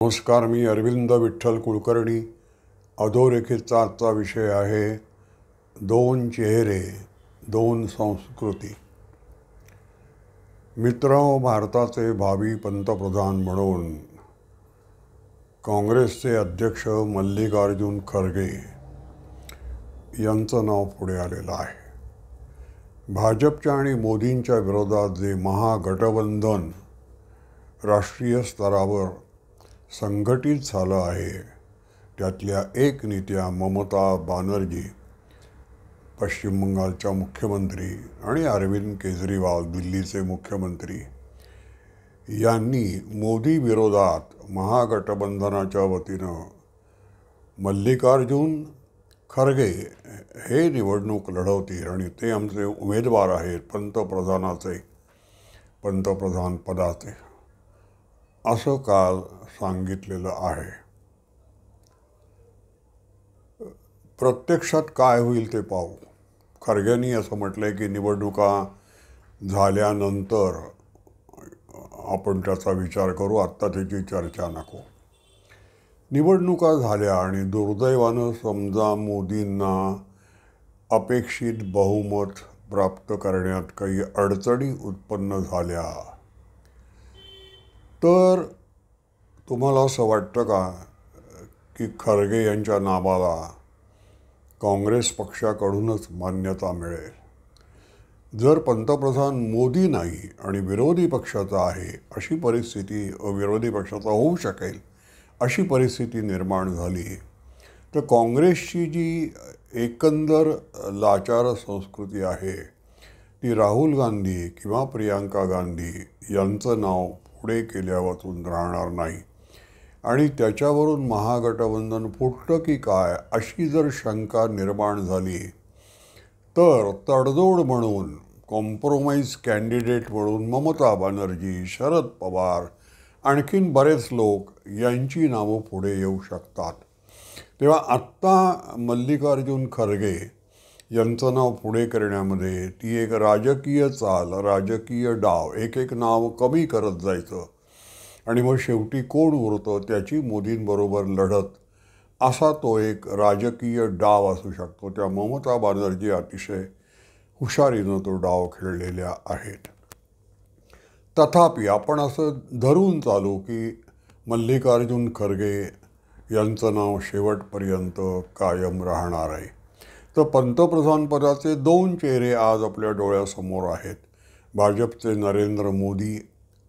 नमस्कार. मी अरविंद विठ्ठल कुलकर्णी. अधोरेखितचा आजचा विषय आहे दोन चेहरे, दोन संस्कृती. मित्र, भारताचे भावी पंतप्रधान म्हणून काँग्रेसचे अध्यक्ष मल्लिकार्जुन खरगे यांचं नाव पुढे आलेलं आहे. भाजपच्या आणि मोदींच्या विरोधात जे महागठबंधन राष्ट्रीय स्तरावर संघटित झालं आहे, त्यातल्या एक नेत्या ममता बॅनर्जी, पश्चिम बंगालच्या मुख्यमंत्री, आणि अरविंद केजरीवाल, दिल्लीचे मुख्यमंत्री, यांनी मोदी विरोधात महागठबंधनाच्या वतीनं मल्लिकार्जुन खरगे हे निवडणूक लढवतील आणि ते आमचे उमेदवार आहेत पंतप्रधान पदाचे, असं काल सांगितलेलं आहे. प्रत्यक्षात काय होईल ते पाहू. खरग्यांनी असं म्हटलंय की निवडणुका झाल्यानंतर आपण त्याचा विचार करू, आत्ता त्याची चर्चा नको. निवडणुका झाल्या आणि दुर्दैवानं समजा मोदींना अपेक्षित बहुमत प्राप्त करण्यात काही अडचणी उत्पन्न झाल्या, तर तुम्हाला असं वाटतं का की खरगे यांच्या नावाला काँग्रेस पक्षाकडूनच मान्यता मिळेल? जर पंतप्रधान मोदी नाही आणि विरोधी पक्षाचा आहे अशी परिस्थिती, विरोधी पक्षाचा होऊ शकेल अशी परिस्थिती निर्माण झाली, तर काँग्रेसची जी एकंदर लाचार संस्कृती आहे ती राहुल गांधी किंवा प्रियांका गांधी यांचं नाव पुढे केल्यावाचून राहणार नाही. आणि त्याच्यावरून महागठबंधन फुटतं की काय अशी जर शंका निर्माण झाली, तर तडजोड म्हणून, कॉम्प्रोमाइज कॅन्डिडेट म्हणून ममता बॅनर्जी, शरद पवार, आणखीन बरेच लोक यांची नावं पुढे येऊ शकतात. तेव्हा आत्ता मल्लिकार्जुन खरगे यांचं नाव पुढे करण्यामध्ये ती एक राजकीय चाल, राजकीय डाव, एक नाव कमी करत जायचं आणि मग शेवटी कोण उरतं त्याची मोदींबरोबर लढत, असा तो एक राजकीय डाव असू शकतो. त्या ममता बॅनर्जी अतिशय हुशारीनं तो डाव खेळलेल्या आहेत. तथापि आपण असं धरून चालू की मल्लिकार्जुन खरगे यांचं नाव शेवटपर्यंत कायम राहणार आहे. तर पंतप्रधानपदाचे दोन चेहरे आज आपल्या डोळ्यासमोर आहेत. भाजपचे नरेंद्र मोदी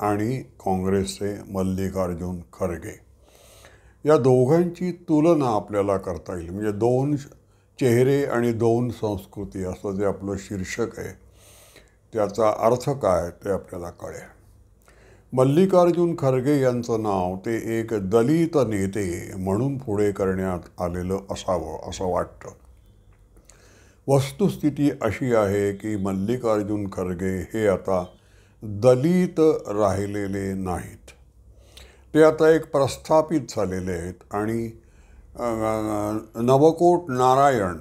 आणि काँग्रेसचे मल्लिकार्जुन खरगे. या दोघांची तुलना आपल्याला करता येईल. म्हणजे दोन चेहरे आणि दोन संस्कृती असं जे आपलं शीर्षक आहे, त्याचा अर्थ काय ते आपल्याला कळेल. मल्लिकार्जुन खरगे यांचं नाव ते एक दलित नेते म्हणून पुढे करण्यात आलेलं असावं असं वाटतं. वस्तुस्थिती अशी आहे की मल्लिकार्जुन खरगे हे आता दलित राहिलेले नाहीत. ते आता एक प्रस्थापित झालेले आहेत आणि नवकोट नारायण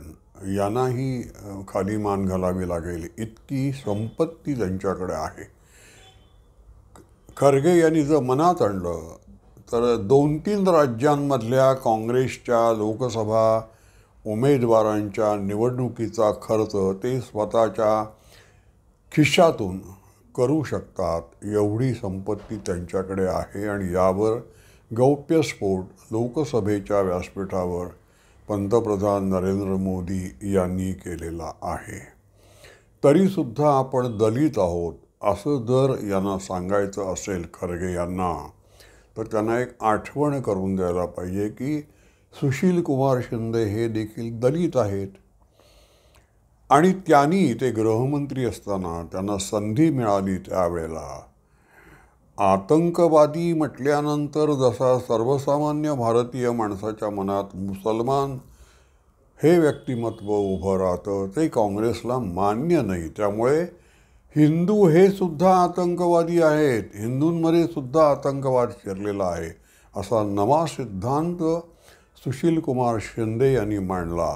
यांनाही खाली मान घालावी लागेल इतकी संपत्ती त्यांच्याकडे आहे. खरगे यांनी जर मनात आणलं तर 2-3 राज्यांमधल्या काँग्रेसच्या लोकसभा उमेदवारांच्या निवडणुकीचा खर्च ते स्वतःच्या खिशातून करू शकतात, एवढी संपत्ती त्यांच्याकडे आहे. आणि यावर गौप्यस्फोट लोकसभेच्या व्यासपीठावर पंतप्रधान नरेंद्र मोदी यांनी केलेला आहे. तरीसुद्धा आपण दलित आहोत असं जर यांना सांगायचं असेल खरगे यांना, तर त्यांना एक आठवण करून द्यायला पाहिजे की सुशील कुमार शिंदे हे देखील दलित आहेत आणि त्यांनी ते गृहमंत्री असताना त्यांना संधी मिळाली त्यावेळेला आतंकवादी म्हटल्यानंतर जसा सर्वसामान्य भारतीय माणसाच्या मनात मुसलमान हे व्यक्तिमत्व उभं राहतं, ते काँग्रेसला मान्य नाही. त्यामुळे हिंदू हे सुद्धा आतंकवादी आहेत, हिंदूंमध्ये सुद्धा आतंकवाद शिरलेला आहे असा नवा सिद्धांत सुशील कुमार शिंदे यांनी मांडला.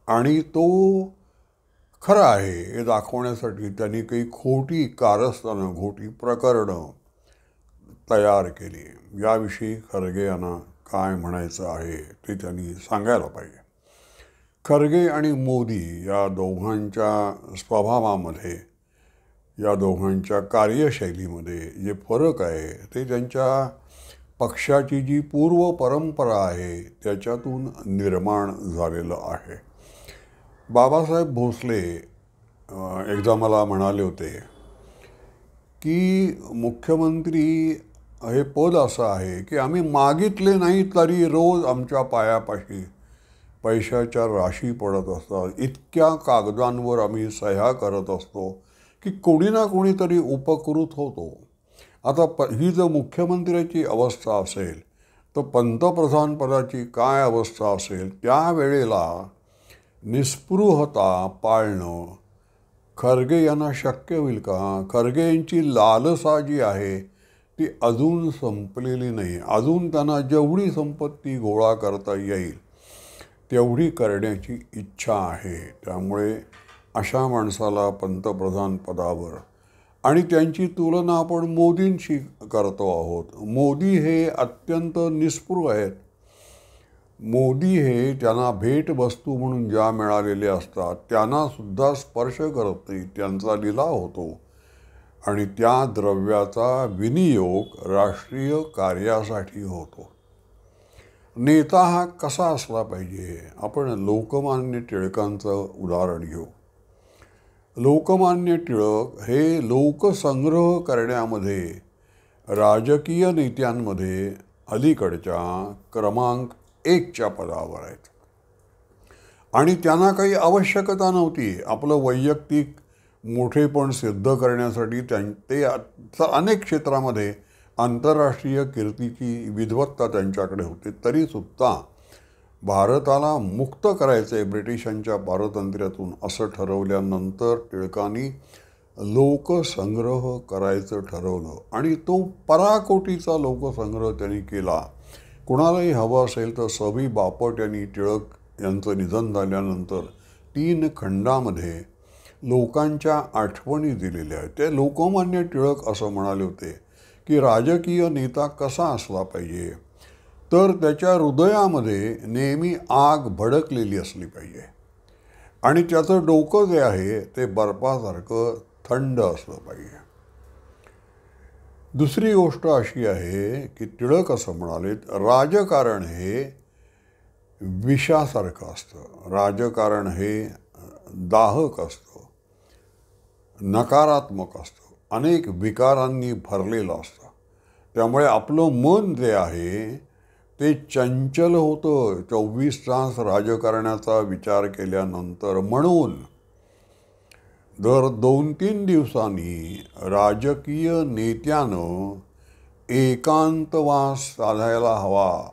आणि तो खरं आहे हे दाखवण्यासाठी त्यांनी काही खोटी कारस्थानं, खोटी प्रकरणं तयार केली याविषयी खरगे यांना काय म्हणायचं आहे ते त्यांनी सांगायला पाहिजे. खरगे आणि मोदी या दोघांच्या स्वभावामध्ये, या दोघांच्या कार्यशैलीमध्ये जे फरक आहे ते त्यांच्या पक्षाची जी पूर्व परंपरा आहे त्याच्यातून निर्माण झालेलं आहे. बाबासाहेब भोसले एकदा मला म्हणाले होते की मुख्यमंत्री हे पद असं आहे की आम्ही मागितले नाही तरी रोज आमच्या पायापाशी पैशाच्या राशी पडत असतात. इतक्या कागदांवर आम्ही सह्या करत असतो की कोणी ना कोणीतरी उपकृत होतो. आता ही जर मुख्यमंत्र्याची अवस्था असेल तर पंतप्रधानपदाची काय अवस्था असेल. त्यावेळेला निस्पृहता पाळणं खरगे यांना शक्य होईल का? खरगे यांची लालसा जी आहे ती अजून संपलेली नाही. अजून त्यांना जेवढी संपत्ती गोळा करता येईल तेवढी करण्याची इच्छा आहे. त्यामुळे अशा माणसाला पंतप्रधान पदावर, आणि त्यांची तुलना आपण मोदींशी करतो आहोत. मोदी हे अत्यंत निस्पृह आहेत. मोदी हे त्यांना भेटवस्तू म्हणून ज्या मिळालेल्या असतात त्यांनासुद्धा स्पर्श करत नाही. त्यांचा लिलाव होतो आणि त्या द्रव्याचा विनियोग राष्ट्रीय कार्यासाठी होतो. नेता हा कसा असला पाहिजे? आपण लोकमान्य टिळकांचं उदाहरण घेऊ. लोकमान्य टिळक हे लोकसंग्रह करण्यामध्ये राजकीय नेत्यांमध्ये अलीकडच्या क्रमांक 1च्या पदावर आहेत. आणि त्यांना काही आवश्यकता नव्हती आपलं वैयक्तिक मोठेपण सिद्ध करण्यासाठी. ते अनेक क्षेत्रामध्ये आंतरराष्ट्रीय कीर्तीची विद्वत्ता त्यांच्याकडे होती. तरीसुद्धा भारताला मुक्त करायचं आहे ब्रिटिशांच्या पारतंत्र्यातून असं ठरवल्यानंतर टिळकांनी लोकसंग्रह करायचं ठरवलं आणि तो पराकोटीचा लोकसंग्रह त्यांनी केला. कुणालाही हवं असेल तर सबी बापट यांनी टिळक यांचं निधन झाल्यानंतर 3 खंडामध्ये लोकांच्या आठवणी दिलेल्या आहेत. ते लोकमान्य टिळक असं म्हणाले होते की राजकीय नेता कसा असला पाहिजे तर त्याच्या हृदयामध्ये नेहमी आग भडकलेली असली पाहिजे आणि त्याचं डोकं जे आहे ते बर्फासारखं थंड असलं पाहिजे. दुसरी गोष्ट अशी आहे की टिळक असं म्हणाले, राजकारण हे विषासारखं असतं. राजकारण हे दाहक असतं, नकारात्मक असतं, अनेक विकारांनी भरलेलं असतं. त्यामुळे आपलं मन जे आहे ते चंचल होतं 24 तास राजकारणाचा विचार केल्यानंतर. म्हणून दर 2-3 दिवसांनी राजकीय नेत्यानं एकांतवास साधायला हवा.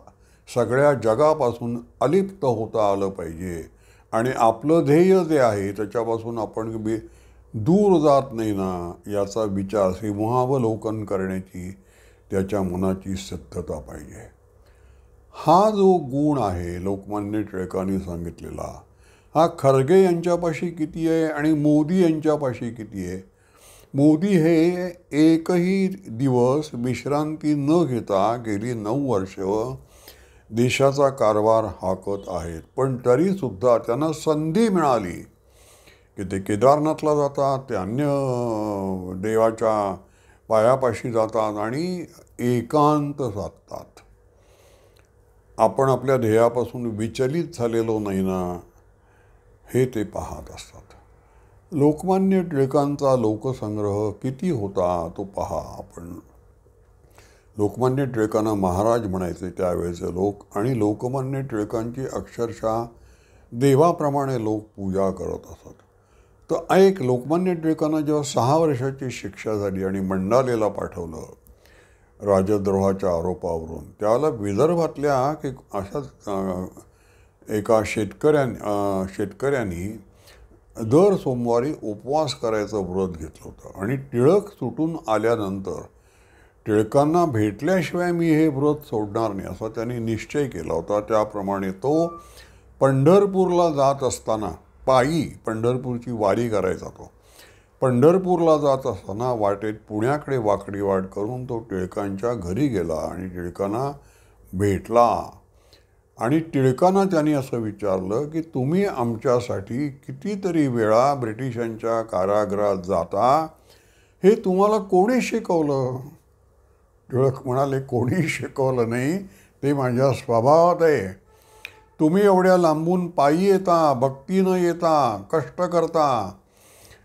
सगळ्या जगापासून अलिप्त होता आलं पाहिजे आणि आपलं ध्येय जे आहे त्याच्यापासून आपण दूर जात नाही ना याचा विचार, सिंहावलोकन करण्याची त्याच्या मनाची सिद्धता पाहिजे. हा जो गुण आहे लोकमान्य टिळकांनी सांगितलेला, हा खरगे यांच्यापाशी किती आहे आणि मोदी यांच्यापाशी किती आहे? मोदी हे एकही दिवस विश्रांती न घेता गेली 9 वर्ष देशाचा कारभार हाकत आहेत. पण तरीसुद्धा त्यांना संधी मिळाली की ते केदारनाथला जातात, ते अन्य देवाच्या पायापाशी जातात आणि एकांत साधतात. आपण आपल्या ध्येयापासून विचलित झालेलो नाही ना हे ते पाहत असतात. लोकमान्य टिळकांचा लोकसंग्रह किती होता तो पहा. आपण लोकमान्य टिळकांना महाराज म्हणायचे त्यावेळेचे लोक आणि लोकमान्य टिळकांची अक्षरशः देवाप्रमाणे लोक पूजा करत असत. तर एक लोकमान्य टिळकांना जेव्हा 6 वर्षाची शिक्षा झाली आणि मंडालेला पाठवलं राजद्रोहाच्या आरोपावरून, त्यावेळेला विदर्भातल्या की अशाच एका शेतकऱ्यांनी दर सोमवारी उपवास करायचं व्रत घेतलं होतं आणि टिळक सुटून आल्यानंतर टिळकांना भेटल्याशिवाय मी हे व्रत सोडणार नाही असा त्यांनी निश्चय केला होता. त्याप्रमाणे तो पंढरपूरला जात असताना पायी पंढरपूरची वारी करायचा तो पंढरपूरला जात असताना वाटेत पुण्याकडे वाकडी वाट करून तो टिळकांच्या घरी गेला आणि टिळकांना भेटला. आणि टिळकांना त्यांनी असं विचारलं की तुम्ही आमच्यासाठी कितीतरी वेळा ब्रिटिशांच्या कारागृहात जाता, हे तुम्हाला कोणी शिकवलं? टिळक म्हणाले, कोणी शिकवलं नाही, ते माझ्या स्वभावात आहे. तुम्ही एवढ्या लांबून पायी येता, भक्तीनं येता, कष्ट करता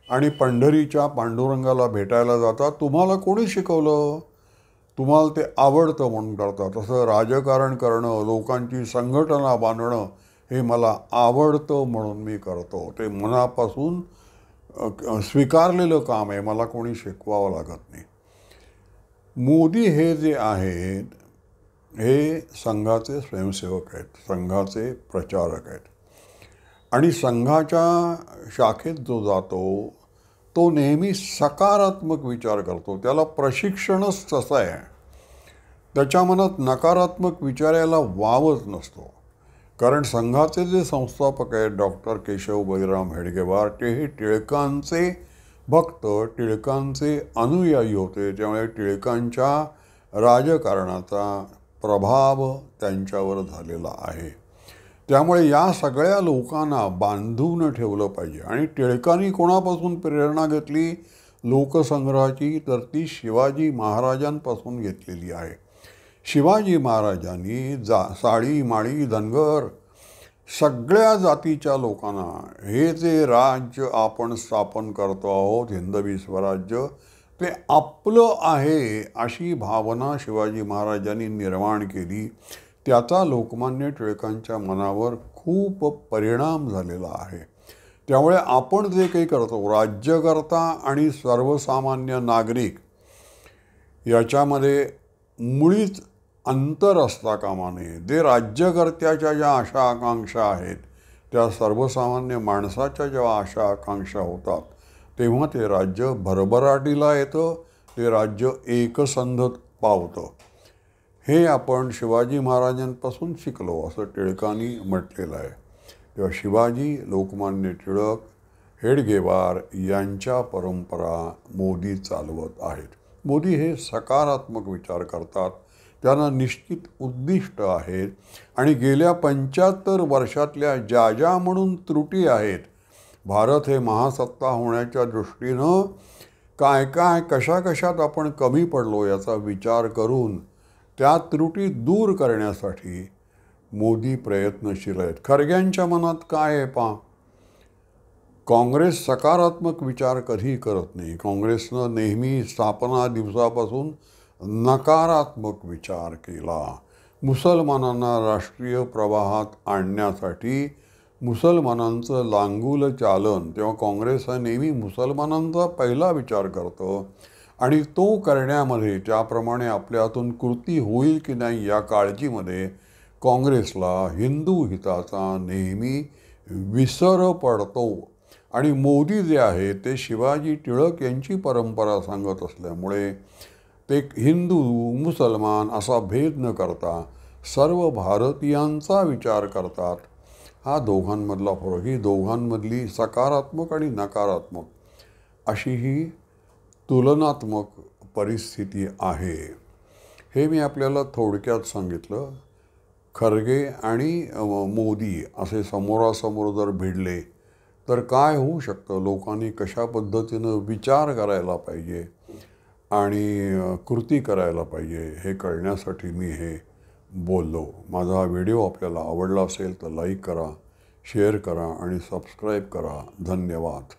आणि पंढरीच्या पांडुरंगाला भेटायला जाता, तुम्हाला कोणी शिकवलं? तुम्हाला ते आवडतं म्हणून करता. तसं राजकारण करणं, लोकांची संघटना बांधणं हे मला आवडतं म्हणून मी करतो. ते मनापासून स्वीकारलेलं काम आहे, मला कोणी शिकवावं लागत नाही. मोदी हे जे आहेत हे संघाचे स्वयंसेवक आहेत, संघाचे प्रचारक आहेत. आणि संघाच्या शाखेत जो जातो तो नेहमी सकारात्मक विचार करतो. त्याला प्रशिक्षणच तसं आहे. त्याच्या मनात नकारात्मक विचारायला वावच नसतो. कारण संघाचे जे संस्थापक आहेत डॉक्टर केशव बळीराम हेडगेवार, ते हे टिळकांचे भक्त, टिळकांचे अनुयायी होते. त्यामुळे टिळकांच्या राजकारणाचा प्रभाव त्यांच्यावर झालेला आहे. त्यामुळे या सगळ्या लोकांना बांधून ठेवलं पाहिजे. आणि टिळकांनी कोणापासून प्रेरणा घेतली लोकसंग्रहाची? तर ती शिवाजी महाराजांपासून घेतलेली आहे. शिवाजी महाराजांनी साळी माळी धनगर सगळ्या जातीच्या लोकांना हे जे राज्य आपण स्थापन करतो आहोत, हिंदवी स्वराज्य, ते आपलं आहे अशी भावना शिवाजी महाराजांनी निर्माण केली. त्याचा लोकमान्य टिळकांच्या मनावर खूप परिणाम झालेला आहे. त्यामुळे आपण जे काही करतो, राज्यकर्ता आणि सर्वसामान्य नागरिक याच्यामध्ये मुळीच अंतर असता कामा नये. जे राज्यकर्त्याच्या ज्या आशा आकांक्षा आहेत त्या सर्वसामान्य माणसाच्या जेव्हा आशा आकांक्षा होतात तेव्हा ते राज्य भरभराटीला येतं, ते राज्य एकसंध पावतं. हे आपण शिवाजी महाराजांपासून शिकलो असं टिळकांनी म्हटलेलं आहे. तेव्हा शिवाजी, लोकमान्य टिळक, हेडगेवार यांच्या परंपरा मोदी चालवत आहेत. मोदी हे सकारात्मक विचार करतात. त्यांना निश्चित उद्दिष्ट आहेत. आणि गेल्या 75 वर्षातल्या ज्या ज्या म्हणून त्रुटी आहेत, भारत हे महासत्ता होण्याच्या दृष्टीनं काय काय कशा कशात आपण कमी पडलो याचा विचार करून त्या त्रुटी दूर करण्यासाठी मोदी प्रयत्नशील आहेत. खरग्यांच्या मनात काय आहे पहा, काँग्रेस सकारात्मक विचार कधी करत नाही. काँग्रेसनं नेहमी स्थापना दिवसापासून नकारात्मक विचार केला. मुसलमानांना राष्ट्रीय प्रवाहात आणण्यासाठी मुसलमानांचं लांगुल चालन, तेव्हा काँग्रेस हा नेहमी मुसलमानांचा पहिला विचार करतो. आणि तो करण्यामध्ये त्याप्रमाणे आपल्या हातून कृती होईल की नाही या काळजीमध्ये काँग्रेसला हिंदू हिताचा नेहमी विसर पडतो. आणि मोदी जे आहे ते शिवाजी टिळक यांची परंपरा सांगत असल्यामुळे ते हिंदू मुसलमान असा भेद न करता सर्व भारतीयांचा विचार करतात. हा दोघांमधला फरक, ही दोघांमधली सकारात्मक आणि नकारात्मक अशी ही तुलनात्मक परिस्थिती आहे. हे मी आपल्याला थोडक्यात सांगितलं. खरगे आणि मोदी असे समोरासमोर जर भिडले तर काय होऊ शकतं, लोकांनी कशा पद्धतीनं विचार करायला पाहिजे आणि कृती करायला पाहिजे हे कळण्यासाठी मी हे बोललो. माझा हा व्हिडिओ आपल्याला आवडला असेल तर लाईक करा, शेअर करा आणि सबस्क्राईब करा. धन्यवाद.